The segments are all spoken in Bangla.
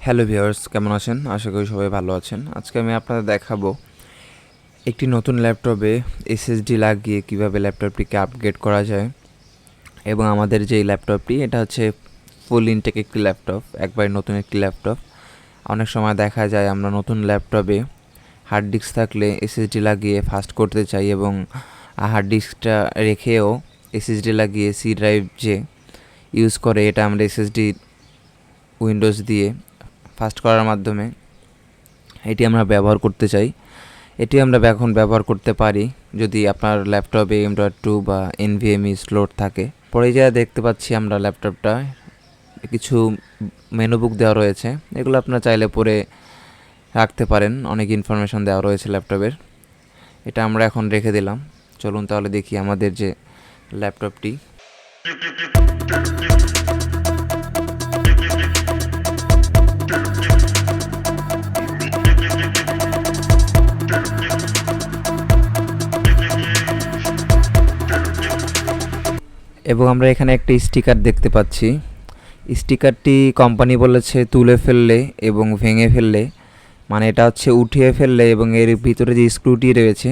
হ্যালো ভিউয়ার্স, কেমন আছেন? আশা করি সবাই ভালো আছেন। আজকে আমি আপনাদের দেখাবো একটি নতুন ল্যাপটপে এসএসডি লাগিয়ে কিভাবে ল্যাপটপটিকে আপগ্রেড করা যায়। এবং আমাদের যেই ল্যাপটপটি, এটা হচ্ছে ফুল ইনটেক একটি ল্যাপটপ, একবারে নতুন একটি ল্যাপটপ। অনেক সময় দেখা যায় আমরা নতুন ল্যাপটপে হার্ড ডিস্ক থাকলে এসএসডি লাগিয়ে ফাস্ট করতে চাই, এবং হার্ড ডিস্কটা রেখেও এসএসডি লাগিয়ে সি ড্রাইভ যে ইউজ করে, এটা আমরা এসএসডি উইন্ডোজ দিয়ে ফাস্ট করার মাধ্যমে এটি আমরা ব্যবহার করতে চাই। এটি আমরা এখন ব্যবহার করতে পারি যদি আপনার ল্যাপটপে M.2 বা NVMe স্লট থাকে। পরে যা দেখতে পাচ্ছি আমরা ল্যাপটপটা কিছু মেনু বুক দেওয়া রয়েছে, এগুলো আপনারা চাইলে পরে রাখতে পারেন। অনেক ইনফরমেশন দেওয়া রয়েছে ল্যাপটপের, এটা আমরা এখন রেখে দিলাম। চলুন তাহলে দেখি আমাদের যে ল্যাপটপটি। এবং আমরা এখানে একটা স্টিকার দেখতে পাচ্ছি। স্টিকারটি কোম্পানি বলেছে তুলে ফেললে এবং ভেঙে ফেললে, মানে এটা হচ্ছে উঠিয়ে ফেললে এবং এর ভিতরে যে স্ক্রুটি রয়েছে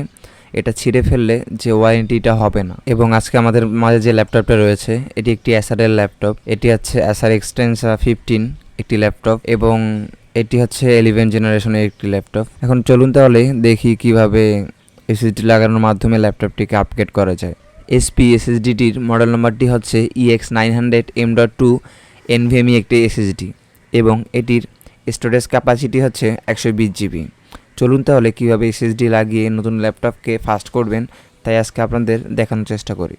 এটা ছিঁড়ে ফেললে যে ওয়ারেন্টিটা হবে না। এবং আজকে আমাদের মাঝে যে ল্যাপটপটা রয়েছে এটি একটি অ্যাসারের ল্যাপটপ। এটি হচ্ছে Acer Extensa 15 একটি ল্যাপটপ, এবং এটি হচ্ছে 11 জেনারেশনের একটি ল্যাপটপ। এখন চলুন তাহলে দেখি কিভাবে এসএসডি লাগানোর মাধ্যমে ল্যাপটপটিকে আপগ্রেড করা যায়। এসএসডিটির মডেল নাম্বারটি হচ্ছে EX900 M.2 NVMe একটি এসএসডি, এবং এটির স্টোরেজ ক্যাপাসিটি হচ্ছে 120 GB। চলুন তাহলে কীভাবে এসএসডি লাগিয়ে নতুন ল্যাপটপকে ফাস্ট করবেন তাই আজকে আপনাদের দেখানোর চেষ্টা করি।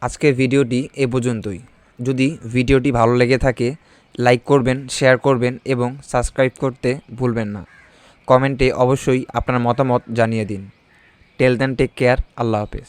আজকের ভিডিওটি এ পর্যন্তই। যদি ভিডিওটি ভালো লেগে থাকে লাইক করবেন, শেয়ার করবেন এবং সাবস্ক্রাইব করতে ভুলবেন না। কমেন্টে অবশ্যই আপনার মতামত জানিয়ে দিন। টেল দেন, টেক কেয়ার, আল্লাহ হাফেজ।